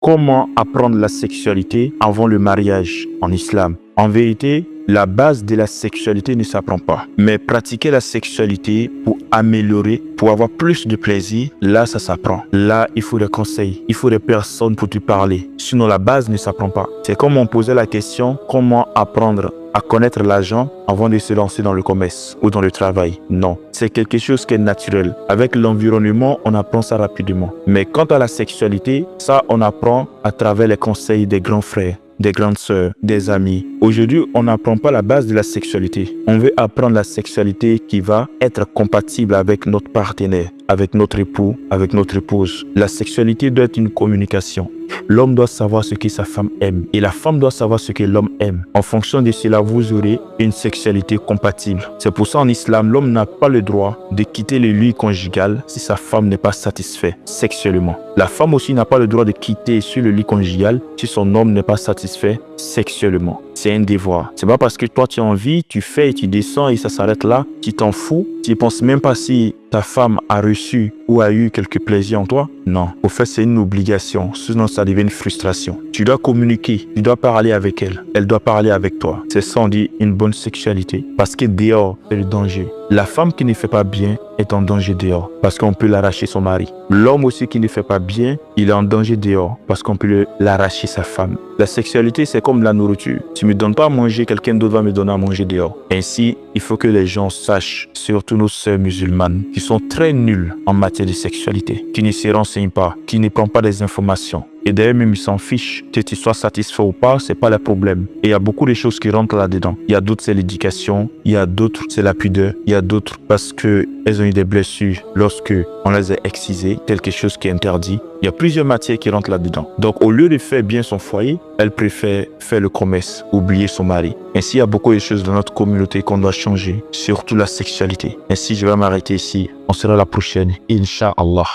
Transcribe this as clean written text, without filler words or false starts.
Comment apprendre la sexualité avant le mariage en islam? En vérité, la base de la sexualité ne s'apprend pas. Mais pratiquer la sexualité pour améliorer, pour avoir plus de plaisir, là, ça s'apprend. Là, il faut des conseils, il faut des personnes pour te parler. Sinon, la base ne s'apprend pas. C'est comme on posait la question, comment apprendre à connaître l'argent avant de se lancer dans le commerce ou dans le travail. Non, c'est quelque chose qui est naturel. Avec l'environnement, on apprend ça rapidement. Mais quant à la sexualité, ça, on apprend à travers les conseils des grands frères, des grandes sœurs, des amis. Aujourd'hui, on n'apprend pas la base de la sexualité. On veut apprendre la sexualité qui va être compatible avec notre partenaire, avec notre époux, avec notre épouse. La sexualité doit être une communication. L'homme doit savoir ce que sa femme aime et la femme doit savoir ce que l'homme aime. En fonction de cela, vous aurez une sexualité compatible. C'est pour ça en islam, l'homme n'a pas le droit de quitter le lit conjugal si sa femme n'est pas satisfaite sexuellement. La femme aussi n'a pas le droit de quitter sur le lit conjugal si son homme n'est pas satisfait sexuellement. C'est un devoir. C'est pas parce que toi tu as envie, tu fais et tu descends et ça s'arrête là, tu t'en fous. Tu ne penses même pas si ta femme a reçu ou a eu quelques plaisirs en toi. Non. Au fait, c'est une obligation. Sinon, ça devient une frustration. Tu dois communiquer. Tu dois parler avec elle. Elle doit parler avec toi. C'est ça, on dit une bonne sexualité. Parce que dehors, c'est le danger. La femme qui ne fait pas bien est en danger dehors parce qu'on peut l'arracher son mari. L'homme aussi qui ne fait pas bien, il est en danger dehors parce qu'on peut l'arracher sa femme. La sexualité, c'est comme la nourriture. Tu ne me donnes pas à manger, quelqu'un d'autre va me donner à manger dehors. Ainsi, il faut que les gens sachent, surtout nos sœurs musulmanes, qui sont très nulles en matière de sexualité, qui ne se renseignent pas, qui ne prennent pas des informations. Et d'ailleurs, même ils s'en fichent. Que tu sois satisfait ou pas, c'est pas le problème. Et il y a beaucoup de choses qui rentrent là-dedans. Il y a d'autres, c'est l'éducation. Il y a d'autres, c'est la pudeur. Il y a d'autres parce que elles ont eu des blessures lorsque on les a excisées, quelque chose qui est interdit. Il y a plusieurs matières qui rentrent là-dedans. Donc, au lieu de faire bien son foyer, elle préfère faire le commerce, oublier son mari. Ainsi, il y a beaucoup de choses dans notre communauté qu'on doit changer, surtout la sexualité. Ainsi, je vais m'arrêter ici. On sera la prochaine, Inch'Allah.